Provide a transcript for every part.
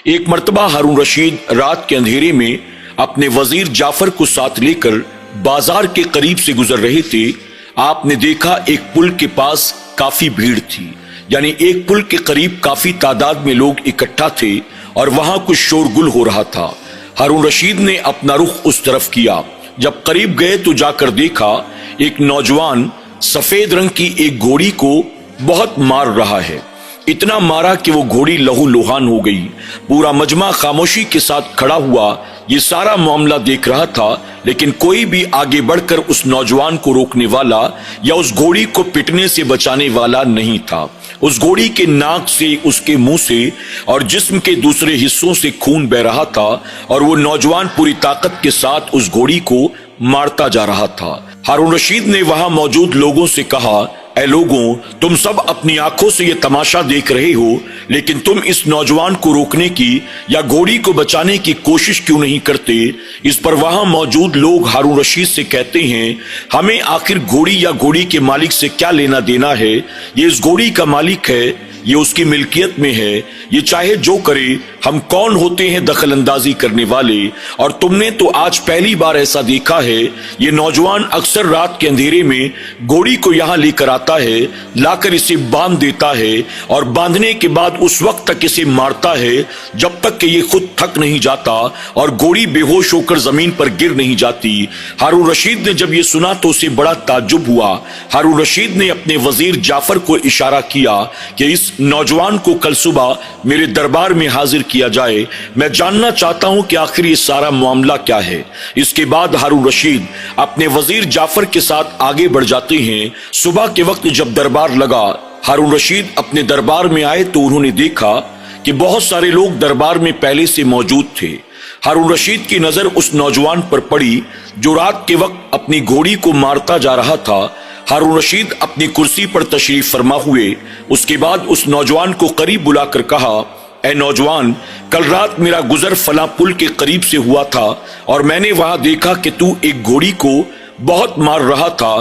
ایک مرتبہ ہارون رشید رات کے اندھیرے میں اپنے وزیر جعفر کو ساتھ لے کر بازار کے قریب سے گزر رہے تھے۔ آپ نے دیکھا ایک پل کے پاس کافی بھیڑ تھی، یعنی ایک پل کے قریب کافی تعداد میں لوگ اکٹھا تھے اور وہاں کچھ شورگل ہو رہا تھا۔ ہارون رشید نے اپنا رخ اس طرف کیا۔ جب قریب گئے تو جا کر دیکھا ایک نوجوان سفید رنگ کی ایک گھوڑی کو بہت مار رہا ہے۔ اتنا مارا کہ وہ گھوڑی لہو لوہان ہو گئی۔ پورا مجمع خاموشی کے ساتھ کھڑا ہوا، یہ سارا معاملہ دیکھ رہا تھا، لیکن کوئی بھی آگے بڑھ کر اس نوجوان کو روکنے والا یا اس گھوڑی کو پٹنے سے بچانے والا نہیں تھا۔ اس گھوڑی کے ناک سے، اس کے منہ سے اور جسم کے دوسرے حصوں سے خون بہ رہا تھا، اور وہ نوجوان پوری طاقت کے ساتھ اس گھوڑی کو مارتا جا رہا تھا۔ ہارون رشید نے وہاں موجود لوگوں سے کہا، اے لوگوں، تم سب اپنی آنکھوں سے یہ تماشا دیکھ رہے ہو، لیکن تم اس نوجوان کو روکنے کی یا گھوڑی کو بچانے کی کوشش کیوں نہیں کرتے؟ اس پر وہاں موجود لوگ ہارون رشید سے کہتے ہیں، ہمیں آخر گھوڑی یا گھوڑی کے مالک سے کیا لینا دینا ہے؟ یہ اس گھوڑی کا مالک ہے، یہ اس کی ملکیت میں ہے، یہ چاہے جو کرے، ہم کون ہوتے ہیں دخل اندازی کرنے والے؟ اور تم نے تو آج پہلی بار ایسا دیکھا ہے، یہ نوجوان اکثر رات کے اندھیرے میں گھوڑی کو یہاں لے کر آتا ہے، لا کر اسے باندھ دیتا ہے، اور باندھنے کے بعد اس وقت تک اسے مارتا ہے جب تک کہ یہ خود تھک نہیں جاتا اور گھوڑی بے ہوش ہو کر زمین پر گر نہیں جاتی۔ ہارون رشید نے جب یہ سنا تو اسے بڑا تعجب ہوا۔ ہارون رشید نے اپنے وزیر جعفر کو اشارہ کیا کہ اس نوجوان کو کل صبح میرے دربار میں حاضر کیا جائے، میں جاننا چاہتا ہوں کہ آخر یہ سارا معاملہ کیا ہے۔ اس کے بعد ہارون رشید اپنے وزیر جعفر کے ساتھ آگے بڑھ جاتے ہیں۔ صبح کے وقت جب دربار لگا، ہارون رشید اپنے دربار میں آئے تو انہوں نے دیکھا کہ بہت سارے لوگ دربار میں پہلے سے موجود تھے۔ ہارون رشید کی نظر اس نوجوان پر پڑی جو رات کے وقت اپنی گھوڑی کو مارتا جا رہا تھا۔ ہارون رشید اپنی کرسی پر تشریف فرما ہوئے، اس کے بعد اس نوجوان کو قریب بلا کر کہا، اے نوجوان، کل رات میرا گزر فلاں پل کے قریب سے ہوا تھا اور میں نے وہاں دیکھا کہ تو ایک گھوڑی کو بہت مار رہا تھا۔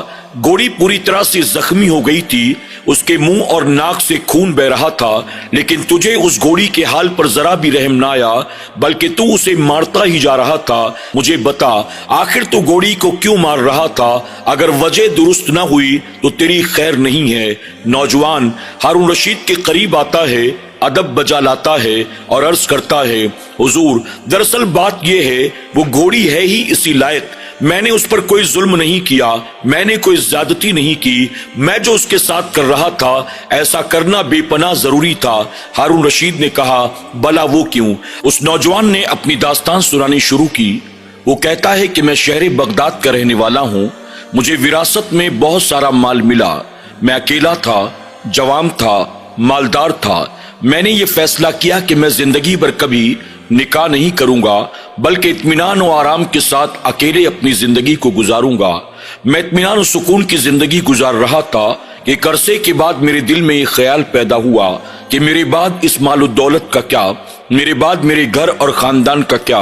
گھوڑی پوری طرح سے زخمی ہو گئی تھی، اس کے منہ اور ناک سے خون بہ رہا تھا، لیکن تجھے اس گھوڑی کے حال پر ذرا بھی رحم نہ آیا، بلکہ تو اسے مارتا ہی جا رہا تھا۔ مجھے بتا، آخر تو گھوڑی کو کیوں مار رہا تھا؟ اگر وجہ درست نہ ہوئی تو تیری خیر نہیں ہے۔ نوجوان ہارون رشید کے قریب آتا ہے، ادب بجا لاتا ہے اور عرض کرتا ہے، حضور، دراصل بات یہ ہے، وہ گھوڑی ہے ہی اسی لائق، میں نے اس پر کوئی ظلم نہیں کیا، میں نے کوئی زیادتی نہیں کی، میں جو اس کے ساتھ کر رہا تھا ایسا کرنا بے پناہ ضروری تھا۔ ہارون رشید نے کہا، بلا وہ کیوں؟ اس نوجوان نے اپنی داستان سنانی شروع کی۔ وہ کہتا ہے کہ میں شہر بغداد کا رہنے والا ہوں، مجھے وراثت میں بہت سارا مال ملا، میں اکیلا تھا، جوان تھا، مالدار تھا۔ میں نے یہ فیصلہ کیا کہ میں زندگی بھر کبھی نکاح نہیں کروں گا، بلکہ اطمینان و آرام کے ساتھ اکیلے اپنی زندگی کو گزاروں گا۔ میں اطمینان و سکون کی زندگی گزار رہا تھا کہ ایک عرصے کے بعد میرے دل میں یہ خیال پیدا ہوا کہ میرے بعد اس مال و دولت کا کیا، میرے بعد میرے گھر اور خاندان کا کیا؟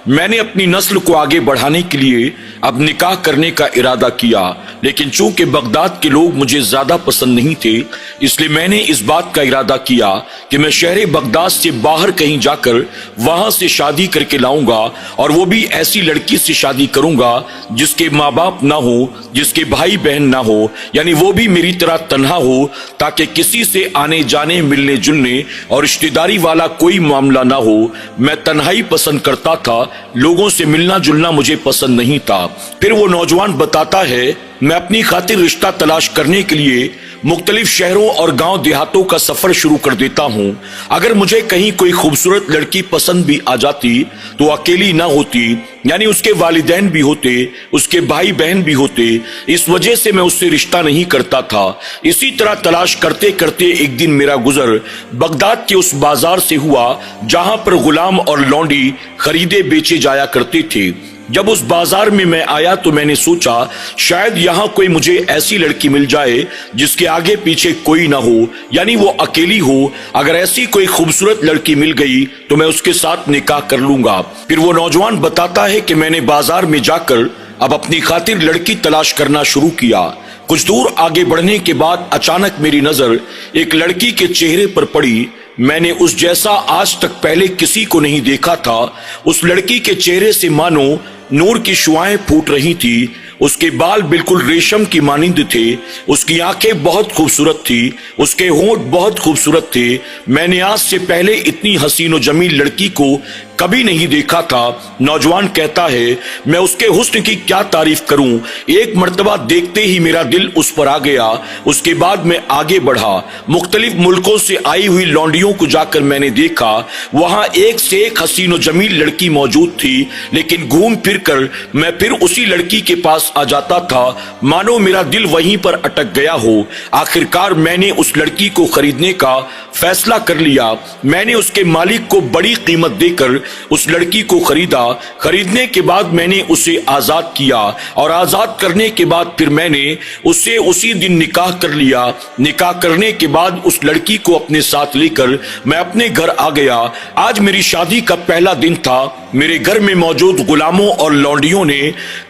میں نے اپنی نسل کو آگے بڑھانے کے لیے اب نکاح کرنے کا ارادہ کیا، لیکن چونکہ بغداد کے لوگ مجھے زیادہ پسند نہیں تھے، اس لیے میں نے اس بات کا ارادہ کیا کہ میں شہر بغداد سے باہر کہیں جا کر وہاں سے شادی کر کے لاؤں گا، اور وہ بھی ایسی لڑکی سے شادی کروں گا جس کے ماں باپ نہ ہو، جس کے بھائی بہن نہ ہو، یعنی وہ بھی میری طرح تنہا ہو، تاکہ کسی سے آنے جانے، ملنے جلنے اور رشتہ داری والا کوئی معاملہ نہ ہو۔ میں تنہائی پسند کرتا تھا، لوگوں سے ملنا جلنا مجھے پسند نہیں تھا۔ پھر وہ نوجوان بتاتا ہے، میں اپنی خاطر رشتہ تلاش کرنے کے لیے مختلف شہروں اور گاؤں دیہاتوں کا سفر شروع کر دیتا ہوں۔ اگر مجھے کہیں کوئی خوبصورت لڑکی پسند بھی آ جاتی تو اکیلی نہ ہوتی، یعنی اس کے والدین بھی ہوتے، اس کے بھائی بہن بھی ہوتے، اس وجہ سے میں اس سے رشتہ نہیں کرتا تھا۔ اسی طرح تلاش کرتے کرتے ایک دن میرا گزر بغداد کے اس بازار سے ہوا جہاں پر غلام اور لونڈی خریدے بیچے جایا کرتے تھے۔ جب اس بازار میں آیا تو میں نے سوچا شاید یہاں کوئی مجھے ایسی لڑکی مل جائے جس کے آگے پیچھے کوئی نہ ہو، یعنی وہ اکیلی ہو۔ اگر ایسی کوئی خوبصورت لڑکی مل گئی تو میں اس کے ساتھ نکاح کر لوں گا۔ پھر وہ نوجوان بتاتا ہے کہ میں نے بازار میں جا کر اب اپنی خاطر لڑکی تلاش کرنا شروع کیا۔ کچھ دور آگے بڑھنے کے بعد اچانک میری نظر ایک لڑکی کے چہرے پر پڑی۔ میں نے اس جیسا آج تک پہلے کسی کو نہیں دیکھا تھا۔ اس لڑکی کے چہرے سے مانو نور کی شعاعیں پھوٹ رہی تھی۔ اس کے بال بالکل ریشم کی مانند تھے۔ اس کی آنکھیں بہت خوبصورت تھی۔ اس کے ہونٹ بہت خوبصورت تھے۔ میں نے آج سے پہلے اتنی حسین و جمیل لڑکی کو کبھی نہیں دیکھا تھا۔ نوجوان کہتا ہے میں اس کے حسن کی کیا تعریف کروں، ایک مرتبہ دیکھتے ہی میرا دل اس پر آ گیا۔ اس کے بعد میں آگے بڑھا، مختلف ملکوں سے آئی ہوئی لونڈیوں کو جا کر میں نے دیکھا۔ وہاں ایک سے ایک حسین و جمیل لڑکی موجود تھی، لیکن گھوم پھر کر میں پھر اسی لڑکی کے پاس آ جاتا تھا، مانو میرا دل وہیں پر اٹک گیا ہو۔ آخرکار میں نے اس لڑکی کو خریدنے کا فیصلہ کر لیا۔ میں نے اس کے مالک کو بڑی قیمت دے کر اس لڑکی کو خریدا۔ خریدنے کے بعد میں نے اسے آزاد کیا، اور آزاد کرنے کے بعد پھر میں نے اسے اسی دن نکاح کر لیا۔ نکاح کرنے کے بعد اس لڑکی کو اپنے ساتھ لے کر میں اپنے گھر آ گیا۔ آج میری شادی کا پہلا دن تھا۔ میرے گھر میں موجود غلاموں اور لونڈیوں نے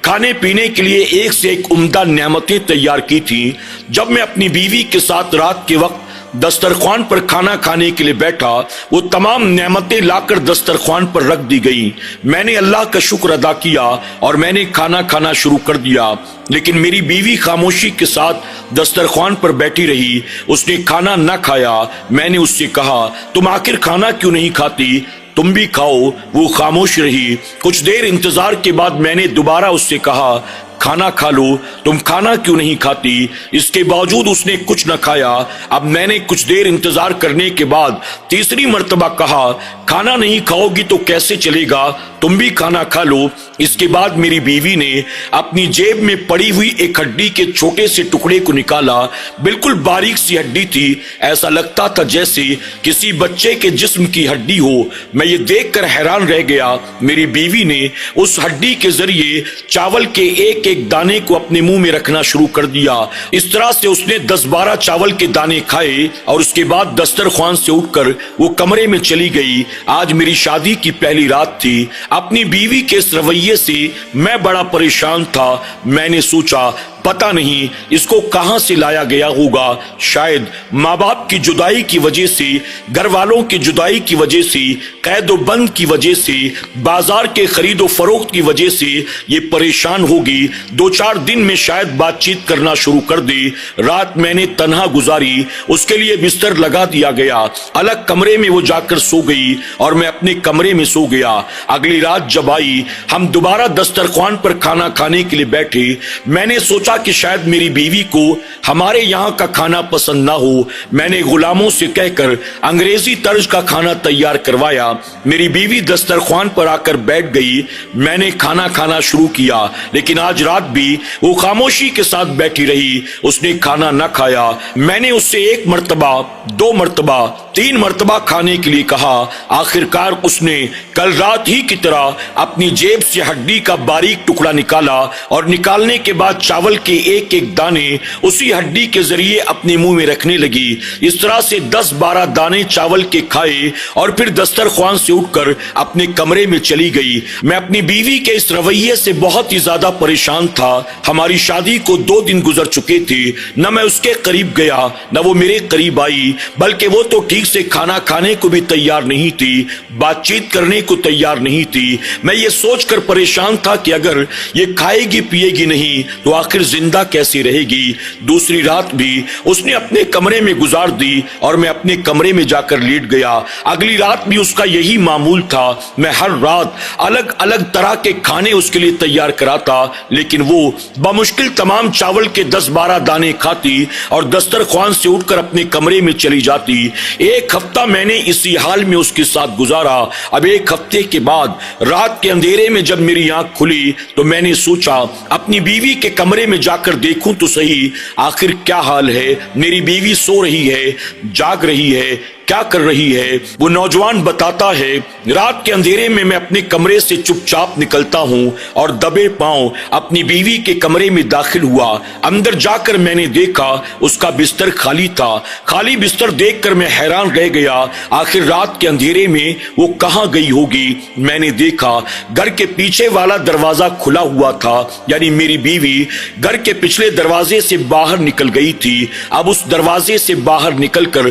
کھانے پینے کے لیے ایک سے ایک عمدہ نعمتیں تیار کی تھیں۔ جب میں اپنی بیوی کے ساتھ رات کے وقت دسترخوان پر کھانا کھانے کے لیے بیٹھا، وہ تمام نعمتیں لا کر دسترخوان پر رکھ دی گئیں۔ میں نے اللہ کا شکر ادا کیا اور میں نے کھانا کھانا شروع کر دیا، لیکن میری بیوی خاموشی کے ساتھ دسترخوان پر بیٹھی رہی۔ اس نے کھانا نہ کھایا۔ میں نے اس سے کہا تم آخر کھانا کیوں نہیں کھاتی، تم بھی کھاؤ۔ وہ خاموش رہی۔ کچھ دیر انتظار کے بعد میں نے دوبارہ اس سے کہا کھانا کھا لو، تم کھانا کیوں نہیں کھاتی؟ اس کے باوجود اس نے کچھ نہ کھایا۔ اب میں نے کچھ دیر انتظار کرنے کے بعد تیسری مرتبہ کہا کھانا نہیں کھاؤ گی تو کیسے چلے گا، تم بھی کھانا کھا لو۔ اس کے بعد میری بیوی نے اپنی جیب میں پڑی ہوئی ایک ہڈی کے چھوٹے سے ٹکڑے کو نکالا۔ بالکل باریک سی ہڈی تھی، ایسا لگتا تھا جیسے کسی بچے کے جسم کی ہڈی ہو۔ میں یہ دیکھ کر حیران رہ گیا۔ میری بیوی نے اس ہڈی کے ذریعے چاول کے ایک ایک دانے کو اپنے منہ میں رکھنا شروع کر دیا۔ اس طرح سے اس نے 10-12 چاول کے دانے کھائے، اور اس کے بعد دسترخوان سے اٹھ کر وہ کمرے میں چلی گئی۔ آج میری شادی کی پہلی رات تھی۔ اپنی بیوی کے اس رویے سے میں بڑا پریشان تھا۔ میں نے سوچا پتہ نہیں اس کو کہاں سے لایا گیا ہوگا، شاید ماں باپ کی جدائی کی وجہ سے، گھر والوں کی جدائی کی وجہ سے، قید و بند کی وجہ سے، بازار کے خرید و فروخت کی وجہ سے یہ پریشان ہوگی۔ 2-4 دن میں شاید بات چیت کرنا شروع کر دے۔ رات میں نے تنہا گزاری۔ اس کے لیے بستر لگا دیا گیا۔ الگ کمرے میں وہ جا کر سو گئی اور میں اپنے کمرے میں سو گیا۔ اگلی رات جب آئی، ہم دوبارہ دسترخوان پر کھانا کھانے کے لیے بیٹھے۔ میں نے سوچا کہ شاید میری بیوی کو ہمارے یہاں کا کھانا پسند نہ ہو۔ میں نے غلاموں سے کہہ کر انگریزی طرز کا کھانا تیار کروایا۔ میری بیوی دسترخوان پر آ کر بیٹھ گئی۔ میں نے کھانا کھانا شروع کیا، لیکن آج رات بھی وہ خاموشی کے ساتھ بیٹھی رہی۔ اس نے کھانا نہ کھایا۔ میں نے اس سے 1 مرتبہ، 2 مرتبہ، 3 مرتبہ کھانے کے لیے کہا۔ آخرکار اس نے کل رات ہی کی طرح اپنی جیب سے ہڈی کا باریک ٹکڑا نکالا، اور نکالنے کے بعد چاول کے ایک ایک دانے اسی ہڈی کے ذریعے اپنے منہ میں رکھنے لگی۔ اس طرح سے 10-12 دانے چاول کے کھائے، اور پھر دسترخوان سے اٹھ کر اپنے کمرے میں چلی گئی۔ میں اپنی بیوی کے اس رویے سے بہت ہی زیادہ پریشان تھا۔ ہماری شادی کو 2 دن گزر چکے تھے۔ نہ میں اس کے قریب گیا، نہ وہ میرے قریب آئی، بلکہ وہ تو ٹھیک سے کھانا کھانے کو بھی تیار نہیں تھی، بات چیت کرنے کو تیار نہیں تھی۔ میں یہ سوچ کر پریشان تھا کہ اگر یہ کھائے گی پیے گی نہیں تو آخر زندہ کیسے رہے گی۔ دوسری رات بھی اس نے اپنے کمرے میں گزار دی، اور میں اپنے کمرے میں جا کر لیٹ گیا۔ اگلی رات بھی اس کا یہی معمول تھا۔ میں ہر رات الگ الگ طرح کے کھانے اس کے لیے تیار کراتا، لیکن وہ بمشکل تمام چاول کے 10-12 دانے کھاتی اور دسترخوان سے اٹھ کر اپنے کمرے میں چلی جاتی۔ 1 ہفتہ میں نے اسی حال میں اس کے ساتھ گزارا۔ اب 1 ہفتے کے بعد رات کے اندھیرے میں جب میری آنکھ کھلی تو میں نے سوچا اپنی بیوی کے کمرے میں جا کر دیکھوں تو صحیح آخر کیا حال ہے۔ میری بیوی سو رہی ہے، جاگ رہی ہے، کیا کر رہی ہے؟ وہ نوجوان بتاتا ہے رات کے اندھیرے میں میں اپنے کمرے سے چپ چاپ نکلتا ہوں اور دبے پاؤں اپنی بیوی کے کمرے میں داخل ہوا۔ اندر جا کر میں نے دیکھا اس کا بستر خالی تھا۔ خالی بستر دیکھ کر میں حیران رہ گیا، آخر رات کے اندھیرے میں وہ کہاں گئی ہوگی؟ میں نے دیکھا گھر کے پیچھے والا دروازہ کھلا ہوا تھا، یعنی میری بیوی گھر کے پچھلے دروازے سے باہر نکل گئی تھی۔ اب اس دروازے سے باہر نکل کر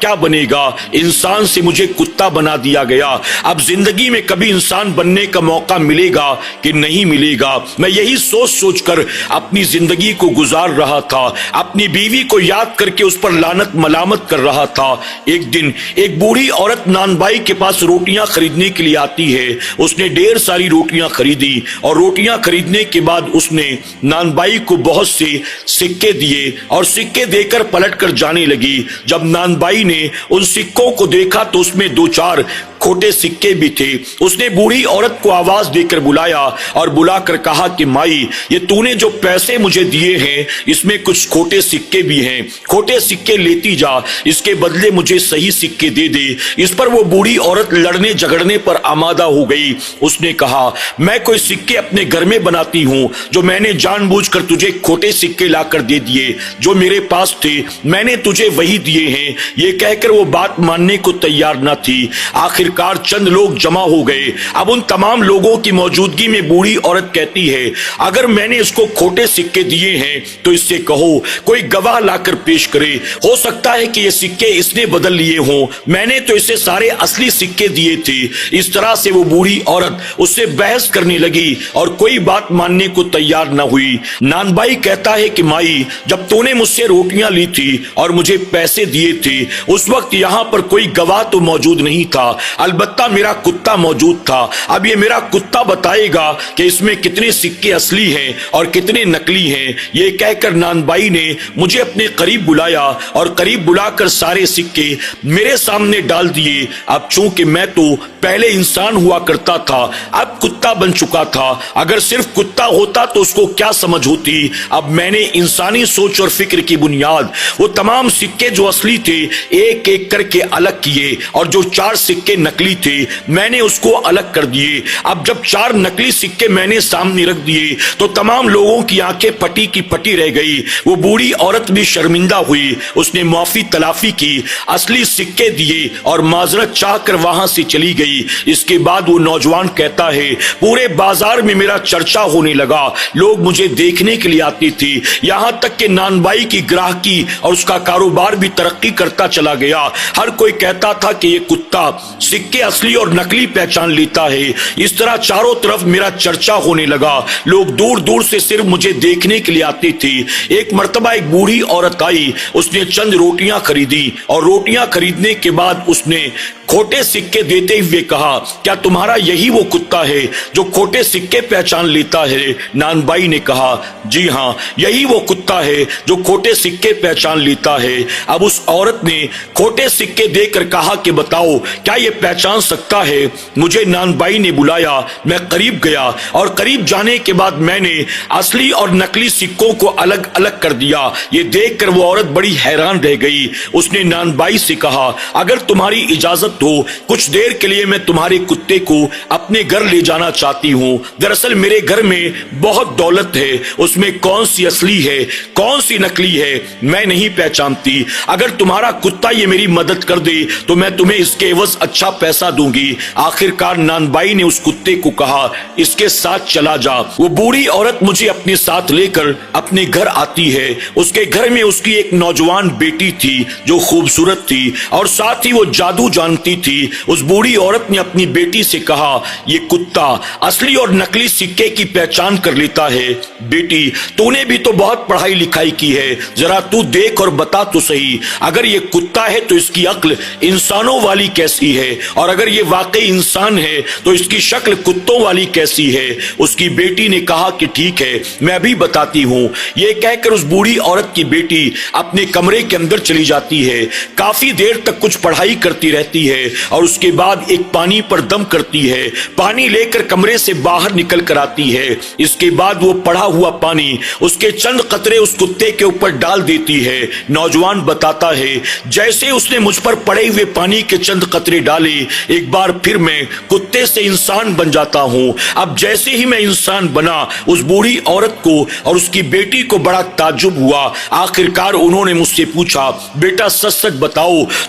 کیا بنے گا؟ انسان سے مجھے کتا بنا دیا گیا، اب زندگی میں کبھی انسان بننے کا موقع ملے گا کہ نہیں ملے گا؟ میں یہی سوچ سوچ کر اپنی زندگی کو گزار رہا تھا، اپنی بیوی کو یاد کر کے اس پر لعنت ملامت کر رہا تھا۔ ایک دن ایک بوڑھی عورت نان بائی کے پاس روٹیاں خریدنے کے لیے آتی ہے۔ اس نے ڈھیر ساری روٹیاں خریدی اور روٹیاں خریدنے کے بعد اس نے نان بائی کو بہت سے سکے دیے اور سکے دے کر پلٹ کر جانے لگی۔ جب نان بائی نے ان سکوں کو دیکھا تو اس میں 2-4 کھوٹے سکے بھی تھے۔ اس نے بوڑھی عورت کو آواز دے کر بلایا اور بلا کر کہا کہ مائی، یہ تو نے جو پیسے مجھے دیے ہیں اس میں کچھ کھوٹے سکے بھی ہیں، کھوٹے سکے لیتی جا، اس کے بدلے مجھے صحیح سکے دے دے۔ اس پر وہ بوڑھی عورت لڑنے جھگڑنے پر آمادہ ہو گئی۔ اس نے کہا میں کوئی سکے اپنے گھر میں بناتی ہوں جو میں نے جان بوجھ کر تجھے کھوٹے سکے لا کر دے دیے، جو میرے پاس تھے میں نے تجھے وہی دیے ہیں۔ یہ کہہ کر وہ بات ماننے کو تیار نہ تھی۔ آخرکار چند لوگ جمع ہو گئے۔ اب ان تمام لوگوں کی موجودگی میں بوڑھی عورت کہتی ہے اگر میں نے اس کو کھوٹے سکے دیے ہیں تو اس سے کہو کوئی گواہ لا کر پیش کرے، ہو سکتا ہے کہ یہ سکے اس نے بدل لیے ہوں، میں نے تو اسے سارے اصلی سکے دیے تھے۔ اس طرح سے وہ بوڑھی عورت اس سے بحث کرنے لگی اور کوئی بات ماننے کو تیار نہ ہوئی۔ نان بائی کہتا ہے کہ مائی، جب تو نے مجھ سے روٹیاں لی تھی اور مجھے پیسے دیے تھے اس وقت یہاں پر کوئی گواہ تو موجود نہیں تھا، البتہ میرا کتا موجود تھا۔ اب یہ میرا کتا بتائے گا کہ اس میں کتنے سکے اصلی ہیں اور کتنے نقلی ہیں۔ یہ کہہ کر نان بائی نے مجھے اپنے قریب بلایا اور قریب بلا کر سارے سکے میرے سامنے ڈال دیے۔ اب چونکہ میں تو پہلے انسان ہوا کرتا تھا، اب کتا بن چکا تھا، اگر صرف کتا ہوتا تو اس کو کیا سمجھ ہوتی؟ اب میں نے انسانی سوچ اور فکر کی بنیاد وہ تمام سکے جو اصلی تھے ایک ایک کر کے الگ کیے اور جو 4 سکے نقلی تھے میں نے اس کو الگ کر دیے۔ اب جب 4 نقلی سکے میں نے سامنے رکھ دیے تو تمام لوگوں کی آنکھیں پٹی کی پٹی رہ گئی۔ وہ بوڑھی عورت بھی شرمندہ ہوئی، اس نے معافی تلافی کی، اصلی سکے دیے اور معذرت چاہ کر وہاں سے چلی گئی۔ اس کے بعد وہ نوجوان کہتا ہے پورے بازار میں میرا چرچا ہونے لگا، لوگ مجھے دیکھنے کے لیے آتے تھے، یہاں تک کہ نان بائی کی گراہکی اور اس کا کاروبار بھی ترقی کرتا چلا گیا۔ ہر کوئی کہتا تھا کہ یہ کتا سکے اصلی اور نقلی پہچان لیتا ہے۔ اس طرح چاروں طرف میرا چرچا ہونے لگا، لوگ دور دور سے صرف مجھے دیکھنے کے لیے آتے تھے۔ ایک مرتبہ ایک بوڑھی عورت آئی، اس نے چند روٹیاں خریدی اور روٹیاں خریدنے کے بعد اس نے کھوٹے سکے دیتے ہوئے کہا کیا تمہارا یہی وہ کتا ہے جو کھوٹے سکے پہچان لیتا ہے؟ نان بائی نے کہا جی ہاں، یہی وہ کتا ہے جو کھوٹے سکے پہچان لیتا ہے۔ اب اس عورت نے کھوٹے سکے دے کر کہا کہ بتاؤ کیا یہ پہچان سکتا ہے؟ مجھے نان بائی نے بلایا، میں قریب گیا اور قریب جانے کے بعد میں نے اصلی اور نقلی سکوں کو الگ الگ کر دیا۔ یہ دیکھ کر وہ عورت بڑی حیران رہ گئی۔ اس نے نان بائی سے کہا اگر تمہاری اجازت ہو کچھ دیر کے لیے میں تمہارے کتے کو اپنے گھر لے جانا چاہتی ہوں، دراصل میرے گھر میں بہت دولت ہے، اس میں کون سی اصلی ہے کون سی نقلی ہے میں نہیں پہچانتی، اگر تمہارا کتا یہ میری مدد کر دے تو میں تمہیں اس کے عوض اچھا پیسہ دوں گی۔ آخرکار نان بائی نے اس کتے کو کہا اس کے ساتھ چلا جا۔ وہ بوڑھی عورت مجھے اپنے ساتھ لے کر اپنے گھر آتی ہے۔ اس کے گھر میں اس کی ایک نوجوان بیٹی تھی جو خوبصورت تھی اور ساتھ ہی وہ جادو جانتی تھی۔ اس بوڑھی عورت نے اپنی بیٹی سے کہا یہ کتا اصلی اور نقلی سکے کی پہچان کر لیتا ہے۔ بیٹی تو نے بھی تو بہت پڑھائی لکھائی کی ہے، ذرا تو دیکھ اور بتا تو صحیح، اگر یہ کتا ہے تو اس کی عقل انسانوں والی کیسی ہے، اور اگر یہ واقعی انسان ہے تو اس کی شکل کتوں والی کیسی ہے؟ اس کی بیٹی نے کہا کہ ٹھیک ہے میں ابھی بتاتی ہوں۔ یہ کہہ کر اس بوڑھی عورت کی بیٹی اپنے کمرے کے اندر چلی جاتی ہے، کافی دیر تک کچھ پڑھائی کرتی رہتی ہے اور اس کے بعد ایک پانی پر دم کرتی ہے، پانی لے کر کمرے سے باہر نکل کر آتی ہے۔ اس کے بعد وہ پڑا ہوا پانی اس کے چند قطرے اس کتے کے اوپر ڈال دیتی ہے۔ نوجوان بتاتا ہے جیسے اس نے مجھ پر پڑے ہوئے پانی کے چند قطرے ڈالے ایک بار پھر میں کتے سے انسان بن جاتا ہوں۔ اب جیسے ہی میں انسان بنا اس بوڑھی عورت کو اور اس کی بیٹی کو بڑا تعجب ہوا۔ آخرکار انہوں نے مجھ سے پوچھا بیٹا سچ سچ بتاؤ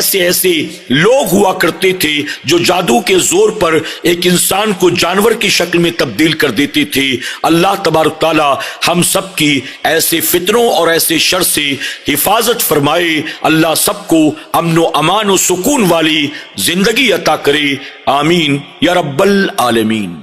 ایسے ایسے لوگ ہوا کرتے تھے جو جادو کے زور پر ایک انسان کو جانور کی شکل میں تبدیل کر دیتے تھے۔ اللہ تبارک تعالی ہم سب کی ایسے فتنوں اور ایسے شر سے حفاظت فرمائے۔ اللہ سب کو امن و امان و سکون والی زندگی عطا کرے، آمین یا رب العالمین۔